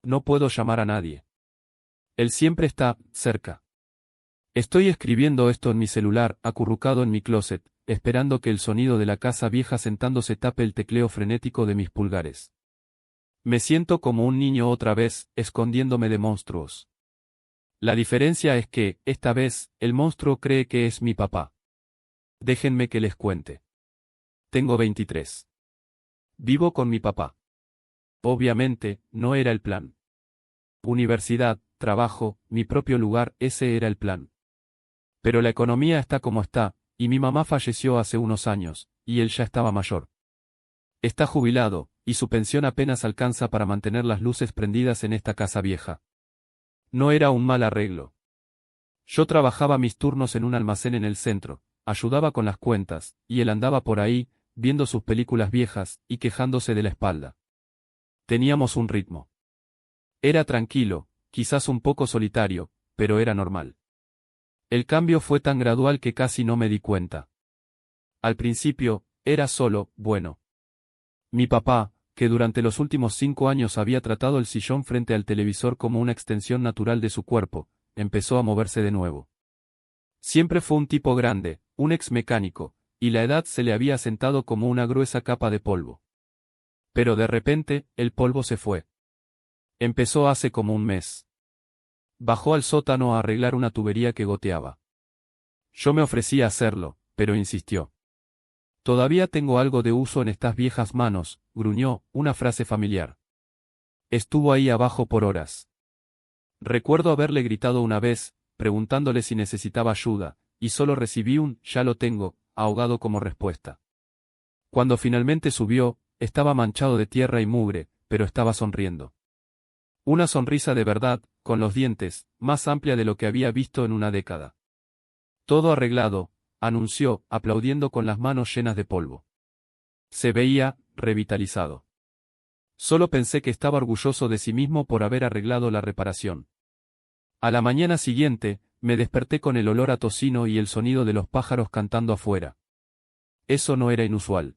No puedo llamar a nadie. Él siempre está cerca. Estoy escribiendo esto en mi celular, acurrucado en mi closet, esperando que el sonido de la casa vieja sentándose tape el tecleo frenético de mis pulgares. Me siento como un niño otra vez, escondiéndome de monstruos. La diferencia es que, esta vez, el monstruo cree que es mi papá. Déjenme que les cuente. Tengo 23. Vivo con mi papá. Obviamente, no era el plan. Universidad, trabajo, mi propio lugar, ese era el plan. Pero la economía está como está, y mi mamá falleció hace unos años, y él ya estaba mayor. Está jubilado, y su pensión apenas alcanza para mantener las luces prendidas en esta casa vieja. No era un mal arreglo. Yo trabajaba mis turnos en un almacén en el centro, ayudaba con las cuentas, y él andaba por ahí, viendo sus películas viejas, y quejándose de la espalda. Teníamos un ritmo. Era tranquilo, quizás un poco solitario, pero era normal. El cambio fue tan gradual que casi no me di cuenta. Al principio, era solo, bueno. Mi papá, que durante los últimos 5 años había tratado el sillón frente al televisor como una extensión natural de su cuerpo, empezó a moverse de nuevo. Siempre fue un tipo grande, un ex mecánico, y la edad se le había sentado como una gruesa capa de polvo. Pero de repente, el polvo se fue. Empezó hace como un mes. Bajó al sótano a arreglar una tubería que goteaba. Yo me ofrecí a hacerlo, pero insistió. Todavía tengo algo de uso en estas viejas manos, gruñó, una frase familiar. Estuvo ahí abajo por horas. Recuerdo haberle gritado una vez, preguntándole si necesitaba ayuda, y solo recibí un «ya lo tengo», ahogado como respuesta. Cuando finalmente subió, estaba manchado de tierra y mugre, pero estaba sonriendo. Una sonrisa de verdad, con los dientes, más amplia de lo que había visto en una década. Todo arreglado, anunció, aplaudiendo con las manos llenas de polvo. Se veía, revitalizado. Solo pensé que estaba orgulloso de sí mismo por haber arreglado la reparación. A la mañana siguiente, me desperté con el olor a tocino y el sonido de los pájaros cantando afuera. Eso no era inusual.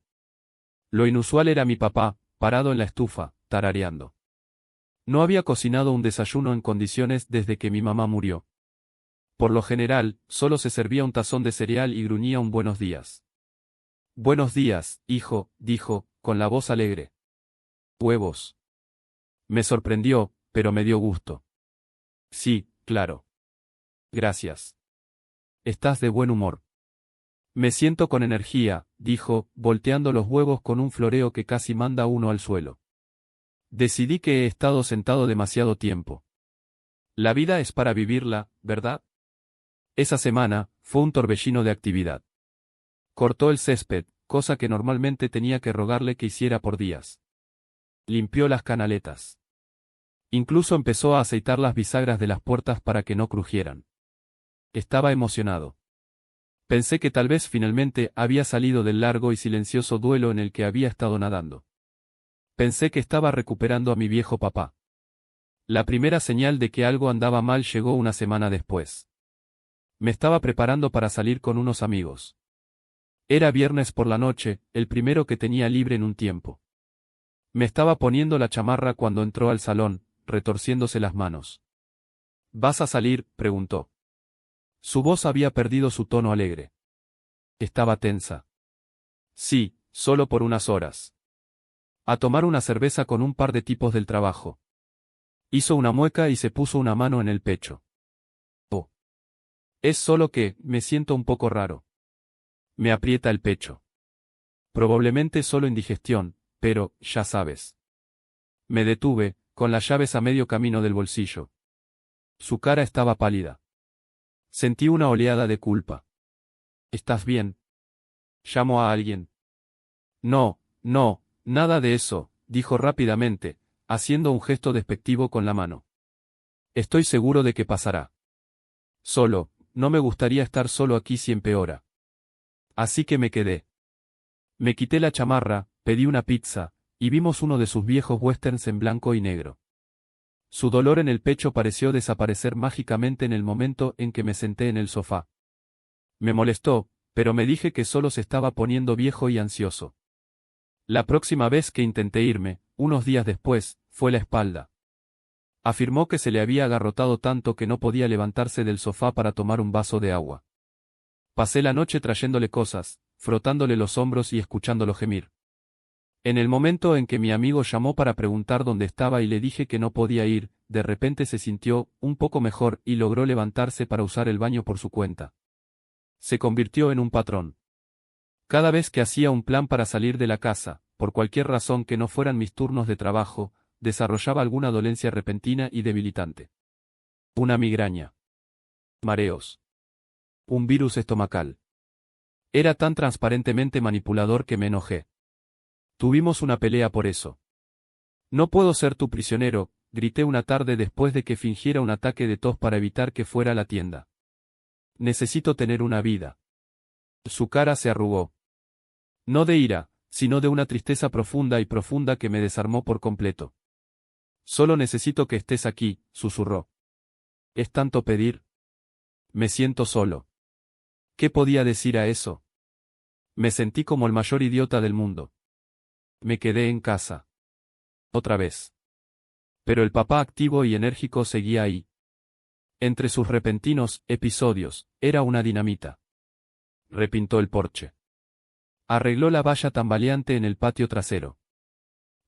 Lo inusual era mi papá, parado en la estufa, tarareando. No había cocinado un desayuno en condiciones desde que mi mamá murió. Por lo general, solo se servía un tazón de cereal y gruñía un buenos días. Buenos días, hijo, dijo, con la voz alegre. Huevos. Me sorprendió, pero me dio gusto. Sí, claro. Gracias. Estás de buen humor. Me siento con energía, dijo, volteando los huevos con un floreo que casi manda uno al suelo. Decidí que he estado sentado demasiado tiempo. La vida es para vivirla, ¿verdad? Esa semana, fue un torbellino de actividad. Cortó el césped, cosa que normalmente tenía que rogarle que hiciera por días. Limpió las canaletas. Incluso empezó a aceitar las bisagras de las puertas para que no crujieran. Estaba emocionado. Pensé que tal vez finalmente había salido del largo y silencioso duelo en el que había estado nadando. Pensé que estaba recuperando a mi viejo papá. La primera señal de que algo andaba mal llegó una semana después. Me estaba preparando para salir con unos amigos. Era viernes por la noche, el primero que tenía libre en un tiempo. Me estaba poniendo la chamarra cuando entró al salón, retorciéndose las manos. ¿Vas a salir?, preguntó. Su voz había perdido su tono alegre. Estaba tensa. Sí, solo por unas horas. A tomar una cerveza con un par de tipos del trabajo. Hizo una mueca y se puso una mano en el pecho. Oh. Es solo que, me siento un poco raro. Me aprieta el pecho. Probablemente solo indigestión, pero, ya sabes. Me detuve, con las llaves a medio camino del bolsillo. Su cara estaba pálida. Sentí una oleada de culpa. ¿Estás bien? ¿Llamo a alguien? No, no, nada de eso, dijo rápidamente, haciendo un gesto despectivo con la mano. Estoy seguro de que pasará. Solo, no me gustaría estar solo aquí si empeora. Así que me quedé. Me quité la chamarra, pedí una pizza, y vimos uno de sus viejos westerns en blanco y negro. Su dolor en el pecho pareció desaparecer mágicamente en el momento en que me senté en el sofá. Me molestó, pero me dije que solo se estaba poniendo viejo y ansioso. La próxima vez que intenté irme, unos días después, fue la espalda. Afirmó que se le había agarrotado tanto que no podía levantarse del sofá para tomar un vaso de agua. Pasé la noche trayéndole cosas, frotándole los hombros y escuchándolo gemir. En el momento en que mi amigo llamó para preguntar dónde estaba y le dije que no podía ir, de repente se sintió un poco mejor y logró levantarse para usar el baño por su cuenta. Se convirtió en un patrón. Cada vez que hacía un plan para salir de la casa, por cualquier razón que no fueran mis turnos de trabajo, desarrollaba alguna dolencia repentina y debilitante. Una migraña. Mareos. Un virus estomacal. Era tan transparentemente manipulador que me enojé. Tuvimos una pelea por eso. No puedo ser tu prisionero, grité una tarde después de que fingiera un ataque de tos para evitar que fuera a la tienda. Necesito tener una vida. Su cara se arrugó. No de ira, sino de una tristeza profunda y profunda que me desarmó por completo. Solo necesito que estés aquí, susurró. ¿Es tanto pedir? Me siento solo. ¿Qué podía decir a eso? Me sentí como el mayor idiota del mundo. Me quedé en casa. Otra vez. Pero el papá activo y enérgico seguía ahí. Entre sus repentinos episodios, era una dinamita. Repintó el porche. Arregló la valla tambaleante en el patio trasero.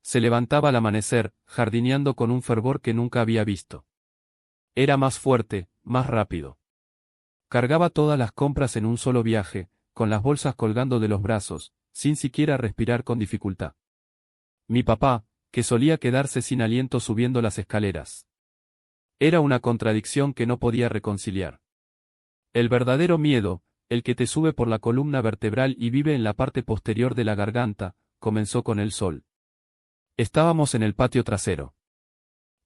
Se levantaba al amanecer, jardineando con un fervor que nunca había visto. Era más fuerte, más rápido. Cargaba todas las compras en un solo viaje, con las bolsas colgando de los brazos, sin siquiera respirar con dificultad. Mi papá, que solía quedarse sin aliento subiendo las escaleras. Era una contradicción que no podía reconciliar. El verdadero miedo, el que te sube por la columna vertebral y vive en la parte posterior de la garganta, comenzó con el sol. Estábamos en el patio trasero.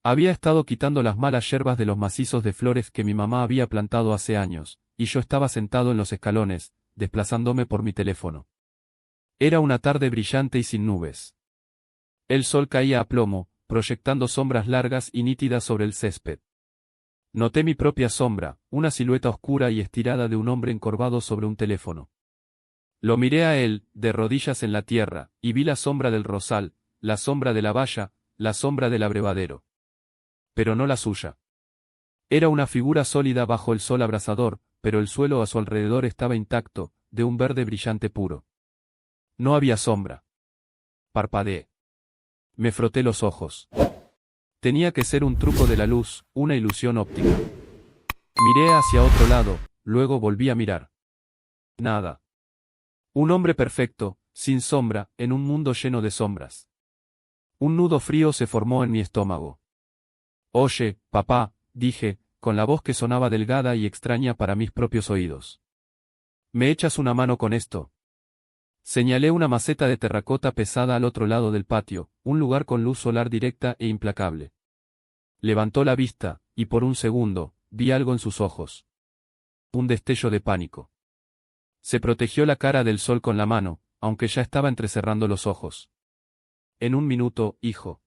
Había estado quitando las malas yerbas de los macizos de flores que mi mamá había plantado hace años, y yo estaba sentado en los escalones, desplazándome por mi teléfono. Era una tarde brillante y sin nubes. El sol caía a plomo, proyectando sombras largas y nítidas sobre el césped. Noté mi propia sombra, una silueta oscura y estirada de un hombre encorvado sobre un teléfono. Lo miré a él, de rodillas en la tierra, y vi la sombra del rosal, la sombra de la valla, la sombra del abrevadero. Pero no la suya. Era una figura sólida bajo el sol abrasador, pero el suelo a su alrededor estaba intacto, de un verde brillante puro. No había sombra. Parpadeé. Me froté los ojos. Tenía que ser un truco de la luz, una ilusión óptica. Miré hacia otro lado, luego volví a mirar. Nada. Un hombre perfecto, sin sombra, en un mundo lleno de sombras. Un nudo frío se formó en mi estómago. Oye, papá, dije, con la voz que sonaba delgada y extraña para mis propios oídos. ¿Me echas una mano con esto? Señalé una maceta de terracota pesada al otro lado del patio, un lugar con luz solar directa e implacable. Levantó la vista, y por un segundo, vi algo en sus ojos. Un destello de pánico. Se protegió la cara del sol con la mano, aunque ya estaba entrecerrando los ojos. En un minuto, hijo.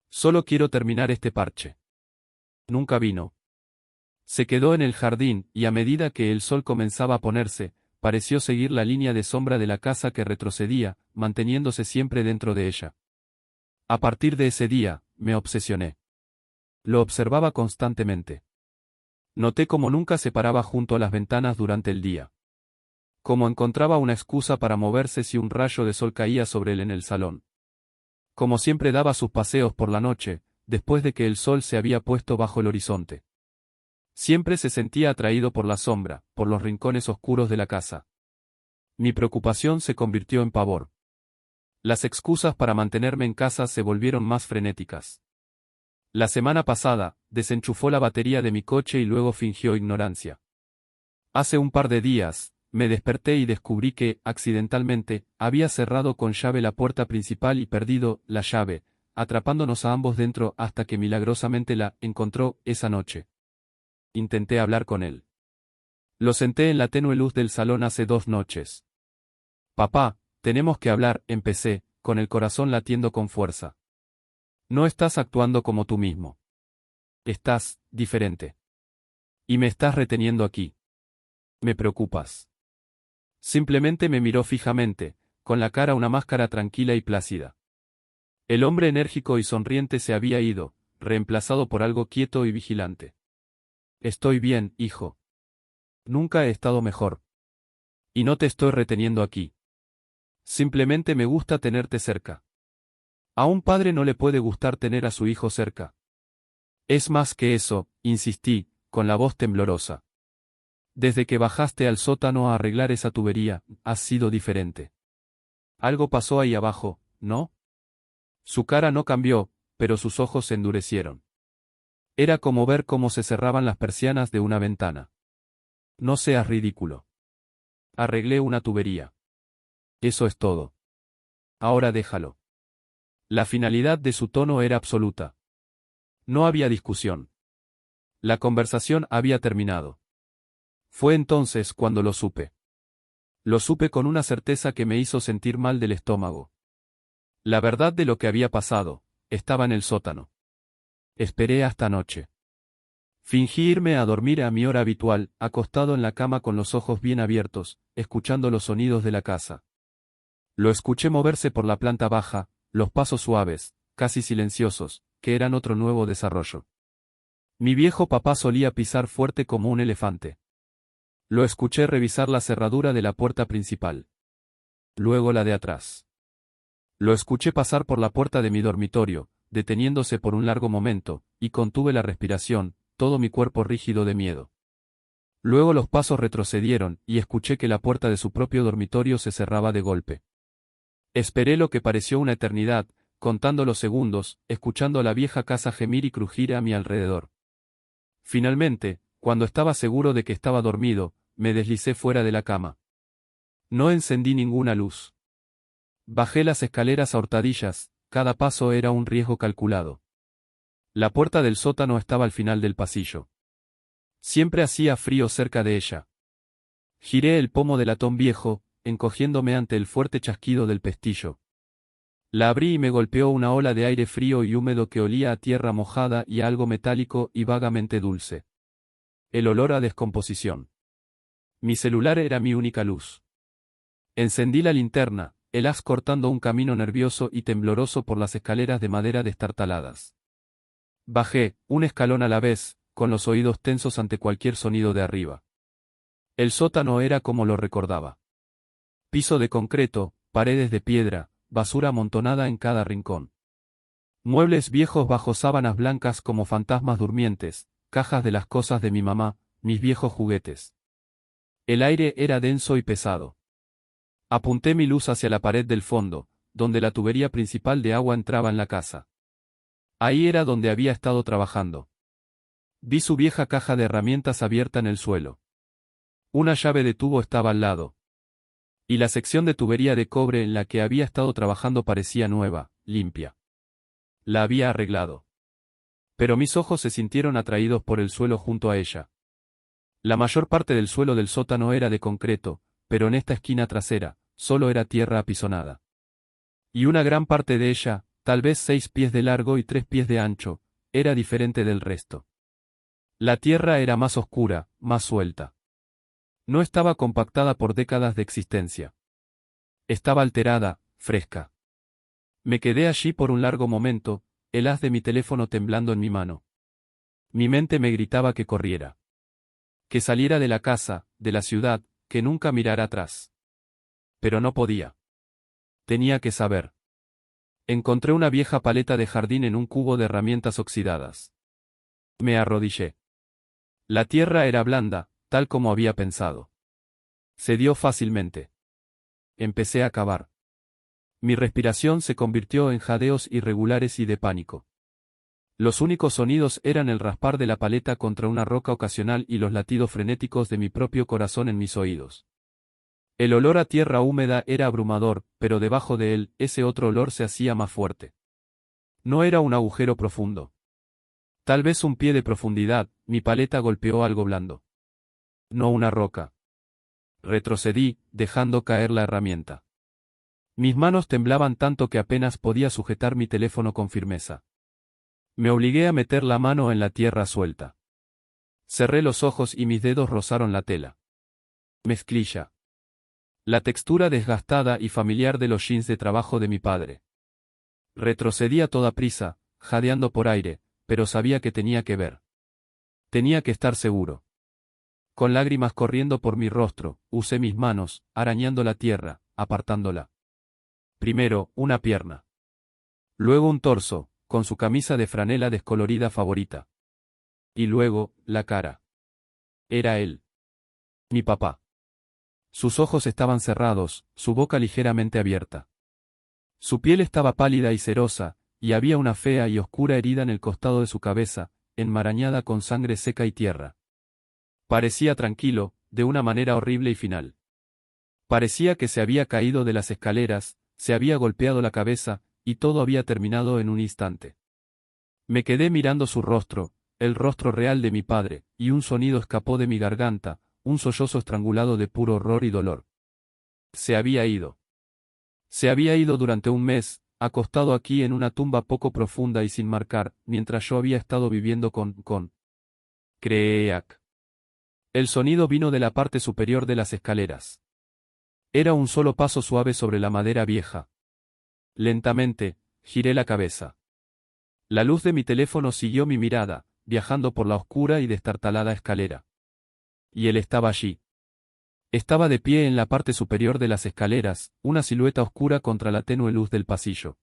Solo quiero terminar este parche. Nunca vino. Se quedó en el jardín, y a medida que el sol comenzaba a ponerse, pareció seguir la línea de sombra de la casa que retrocedía, manteniéndose siempre dentro de ella. A partir de ese día, me obsesioné. Lo observaba constantemente. Noté cómo nunca se paraba junto a las ventanas durante el día. Cómo encontraba una excusa para moverse si un rayo de sol caía sobre él en el salón. Como siempre daba sus paseos por la noche, después de que el sol se había puesto bajo el horizonte. Siempre se sentía atraído por la sombra, por los rincones oscuros de la casa. Mi preocupación se convirtió en pavor. Las excusas para mantenerme en casa se volvieron más frenéticas. La semana pasada, desenchufó la batería de mi coche y luego fingió ignorancia. Hace un par de días, me desperté y descubrí que, accidentalmente, había cerrado con llave la puerta principal y perdido la llave, atrapándonos a ambos dentro hasta que milagrosamente la encontró esa noche. Intenté hablar con él. Lo senté en la tenue luz del salón hace 2 noches. Papá, tenemos que hablar, empecé, con el corazón latiendo con fuerza. No estás actuando como tú mismo. Estás diferente. Y me estás reteniendo aquí. Me preocupas. Simplemente me miró fijamente, con la cara una máscara tranquila y plácida. El hombre enérgico y sonriente se había ido, reemplazado por algo quieto y vigilante. Estoy bien, hijo. Nunca he estado mejor. Y no te estoy reteniendo aquí. Simplemente me gusta tenerte cerca. A un padre no le puede gustar tener a su hijo cerca. Es más que eso, insistí, con la voz temblorosa. Desde que bajaste al sótano a arreglar esa tubería, has sido diferente. Algo pasó ahí abajo, ¿no? Su cara no cambió, pero sus ojos se endurecieron. Era como ver cómo se cerraban las persianas de una ventana. No seas ridículo. Arreglé una tubería. Eso es todo. Ahora déjalo. La finalidad de su tono era absoluta. No había discusión. La conversación había terminado. Fue entonces cuando lo supe. Lo supe con una certeza que me hizo sentir mal del estómago. La verdad de lo que había pasado, estaba en el sótano. Esperé hasta noche. Fingí irme a dormir a mi hora habitual, acostado en la cama con los ojos bien abiertos, escuchando los sonidos de la casa. Lo escuché moverse por la planta baja, los pasos suaves, casi silenciosos, que eran otro nuevo desarrollo. Mi viejo papá solía pisar fuerte como un elefante. Lo escuché revisar la cerradura de la puerta principal. Luego la de atrás. Lo escuché pasar por la puerta de mi dormitorio, deteniéndose por un largo momento, y contuve la respiración, todo mi cuerpo rígido de miedo. Luego los pasos retrocedieron, y escuché que la puerta de su propio dormitorio se cerraba de golpe. Esperé lo que pareció una eternidad, contando los segundos, escuchando la vieja casa gemir y crujir a mi alrededor. Finalmente, cuando estaba seguro de que estaba dormido, me deslicé fuera de la cama. No encendí ninguna luz. Bajé las escaleras a hurtadillas, cada paso era un riesgo calculado. La puerta del sótano estaba al final del pasillo. Siempre hacía frío cerca de ella. Giré el pomo del latón viejo, encogiéndome ante el fuerte chasquido del pestillo. La abrí y me golpeó una ola de aire frío y húmedo que olía a tierra mojada y a algo metálico y vagamente dulce. El olor a descomposición. Mi celular era mi única luz. Encendí la linterna, el haz cortando un camino nervioso y tembloroso por las escaleras de madera destartaladas. Bajé, un escalón a la vez, con los oídos tensos ante cualquier sonido de arriba. El sótano era como lo recordaba. Piso de concreto, paredes de piedra, basura amontonada en cada rincón. Muebles viejos bajo sábanas blancas como fantasmas durmientes, cajas de las cosas de mi mamá, mis viejos juguetes. El aire era denso y pesado. Apunté mi luz hacia la pared del fondo, donde la tubería principal de agua entraba en la casa. Ahí era donde había estado trabajando. Vi su vieja caja de herramientas abierta en el suelo. Una llave de tubo estaba al lado. Y la sección de tubería de cobre en la que había estado trabajando parecía nueva, limpia. La había arreglado. Pero mis ojos se sintieron atraídos por el suelo junto a ella. La mayor parte del suelo del sótano era de concreto, pero en esta esquina trasera, solo era tierra apisonada. Y una gran parte de ella, tal vez 6 pies de largo y 3 pies de ancho, era diferente del resto. La tierra era más oscura, más suelta. No estaba compactada por décadas de existencia. Estaba alterada, fresca. Me quedé allí por un largo momento, el haz de mi teléfono temblando en mi mano. Mi mente me gritaba que corriera. Que saliera de la casa, de la ciudad, que nunca mirara atrás. Pero no podía. Tenía que saber. Encontré una vieja paleta de jardín en un cubo de herramientas oxidadas. Me arrodillé. La tierra era blanda, tal como había pensado. Cedió fácilmente. Empecé a cavar. Mi respiración se convirtió en jadeos irregulares y de pánico. Los únicos sonidos eran el raspar de la paleta contra una roca ocasional y los latidos frenéticos de mi propio corazón en mis oídos. El olor a tierra húmeda era abrumador, pero debajo de él, ese otro olor se hacía más fuerte. No era un agujero profundo. Tal vez un pie de profundidad, mi paleta golpeó algo blando. No una roca. Retrocedí, dejando caer la herramienta. Mis manos temblaban tanto que apenas podía sujetar mi teléfono con firmeza. Me obligué a meter la mano en la tierra suelta. Cerré los ojos y mis dedos rozaron la tela. Mezclilla. La textura desgastada y familiar de los jeans de trabajo de mi padre. Retrocedí a toda prisa, jadeando por aire, pero sabía que tenía que ver. Tenía que estar seguro. Con lágrimas corriendo por mi rostro, usé mis manos, arañando la tierra, apartándola. Primero, una pierna. Luego un torso, con su camisa de franela descolorida favorita. Y luego, la cara. Era él. Mi papá. Sus ojos estaban cerrados, su boca ligeramente abierta. Su piel estaba pálida y cerosa, y había una fea y oscura herida en el costado de su cabeza, enmarañada con sangre seca y tierra. Parecía tranquilo, de una manera horrible y final. Parecía que se había caído de las escaleras, se había golpeado la cabeza, y todo había terminado en un instante. Me quedé mirando su rostro, el rostro real de mi padre, y un sonido escapó de mi garganta, un sollozo estrangulado de puro horror y dolor. Se había ido. Se había ido durante un mes, acostado aquí en una tumba poco profunda y sin marcar, mientras yo había estado viviendo con Creak. El sonido vino de la parte superior de las escaleras. Era un solo paso suave sobre la madera vieja. Lentamente, giré la cabeza. La luz de mi teléfono siguió mi mirada, viajando por la oscura y destartalada escalera. Y él estaba allí. Estaba de pie en la parte superior de las escaleras, una silueta oscura contra la tenue luz del pasillo.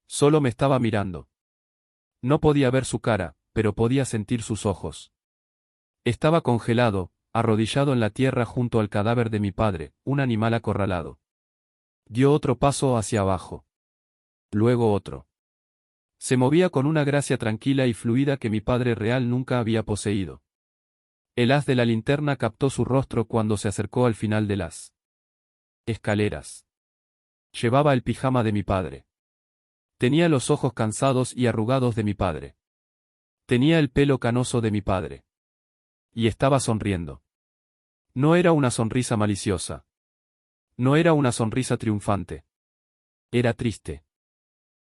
Solo me estaba mirando. No podía ver su cara, pero podía sentir sus ojos. Estaba congelado, arrodillado en la tierra junto al cadáver de mi padre, un animal acorralado. Dio otro paso hacia abajo. Luego otro. Se movía con una gracia tranquila y fluida que mi padre real nunca había poseído. El haz de la linterna captó su rostro cuando se acercó al final de las escaleras. Llevaba el pijama de mi padre. Tenía los ojos cansados y arrugados de mi padre. Tenía el pelo canoso de mi padre. Y estaba sonriendo. No era una sonrisa maliciosa. No era una sonrisa triunfante. Era triste.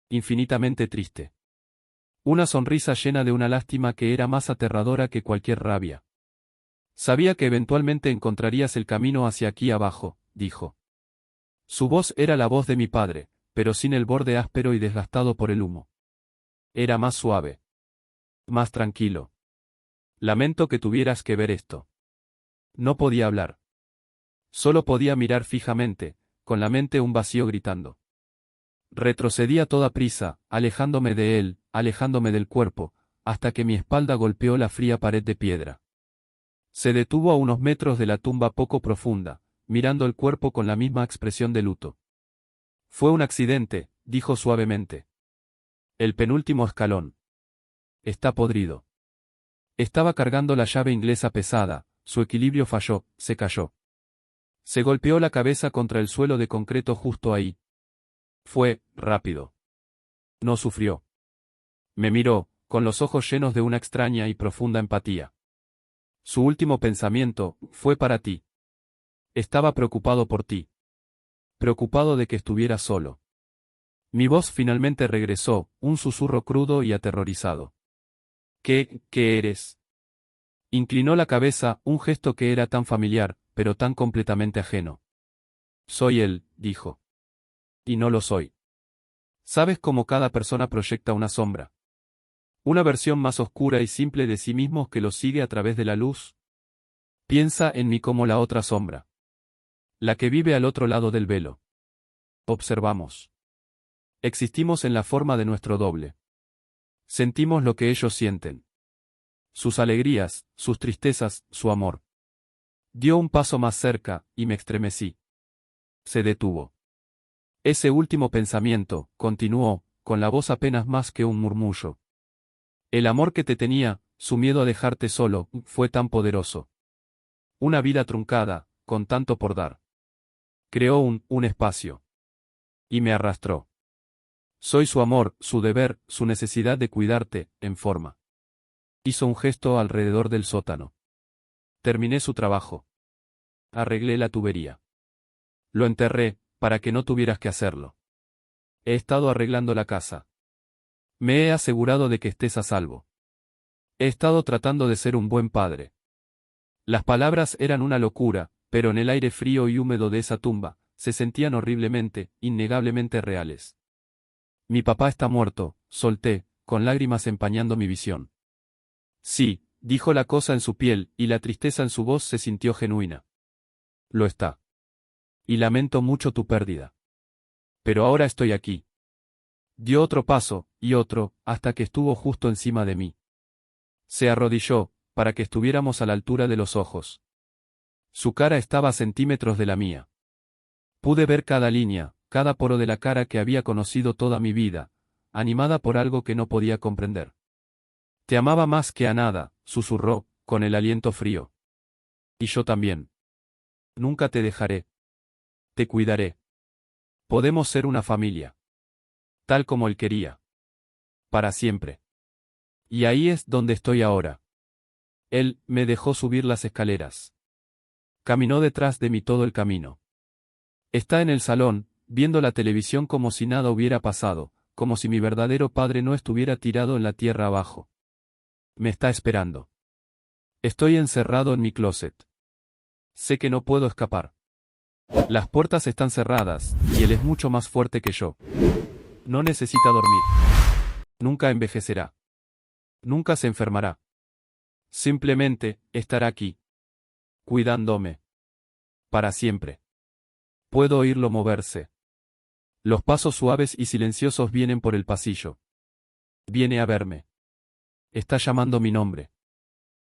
Infinitamente triste. Una sonrisa llena de una lástima que era más aterradora que cualquier rabia. Sabía que eventualmente encontrarías el camino hacia aquí abajo, dijo. Su voz era la voz de mi padre, pero sin el borde áspero y desgastado por el humo. Era más suave. Más tranquilo. Lamento que tuvieras que ver esto. No podía hablar. Solo podía mirar fijamente, con la mente un vacío gritando. Retrocedí a toda prisa, alejándome de él, alejándome del cuerpo, hasta que mi espalda golpeó la fría pared de piedra. Se detuvo a unos metros de la tumba poco profunda, mirando el cuerpo con la misma expresión de luto. Fue un accidente, dijo suavemente. El penúltimo escalón. Está podrido. Estaba cargando la llave inglesa pesada, su equilibrio falló, se cayó. Se golpeó la cabeza contra el suelo de concreto justo ahí. Fue rápido. No sufrió. Me miró, con los ojos llenos de una extraña y profunda empatía. Su último pensamiento fue para ti. Estaba preocupado por ti. Preocupado de que estuvieras solo. Mi voz finalmente regresó, un susurro crudo y aterrorizado. ¿Qué eres? Inclinó la cabeza, un gesto que era tan familiar, pero tan completamente ajeno. Soy él, dijo. Y no lo soy. ¿Sabes cómo cada persona proyecta una sombra? Una versión más oscura y simple de sí mismo que lo sigue a través de la luz. Piensa en mí como la otra sombra. La que vive al otro lado del velo. Observamos. Existimos en la forma de nuestro doble. Sentimos lo que ellos sienten. Sus alegrías, sus tristezas, su amor. Dio un paso más cerca, y me estremecí. Se detuvo. Ese último pensamiento, continuó, con la voz apenas más que un murmullo. El amor que te tenía, su miedo a dejarte solo, fue tan poderoso. Una vida truncada, con tanto por dar. Creó un espacio. Y me arrastró. Soy su amor, su deber, su necesidad de cuidarte, en forma. Hizo un gesto alrededor del sótano. Terminé su trabajo. Arreglé la tubería. Lo enterré, para que no tuvieras que hacerlo. He estado arreglando la casa. Me he asegurado de que estés a salvo. He estado tratando de ser un buen padre. Las palabras eran una locura, pero en el aire frío y húmedo de esa tumba, se sentían horriblemente, innegablemente reales. Mi papá está muerto, solté, con lágrimas empañando mi visión. Sí, dijo la cosa en su piel, y la tristeza en su voz se sintió genuina. Lo está. Y lamento mucho tu pérdida. Pero ahora estoy aquí. Dio otro paso, y otro, hasta que estuvo justo encima de mí. Se arrodilló, para que estuviéramos a la altura de los ojos. Su cara estaba a centímetros de la mía. Pude ver cada línea, cada poro de la cara que había conocido toda mi vida, animada por algo que no podía comprender. Te amaba más que a nada, susurró, con el aliento frío. Y yo también. Nunca te dejaré. Te cuidaré. Podemos ser una familia. Tal como él quería. Para siempre. Y ahí es donde estoy ahora. Él me dejó subir las escaleras. Caminó detrás de mí todo el camino. Está en el salón, viendo la televisión como si nada hubiera pasado, como si mi verdadero padre no estuviera tirado en la tierra abajo. Me está esperando. Estoy encerrado en mi closet. Sé que no puedo escapar. Las puertas están cerradas, y él es mucho más fuerte que yo. No necesita dormir. Nunca envejecerá. Nunca se enfermará. Simplemente, estará aquí. Cuidándome. Para siempre. Puedo oírlo moverse. Los pasos suaves y silenciosos vienen por el pasillo. Viene a verme. Está llamando mi nombre.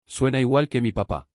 Suena igual que mi papá.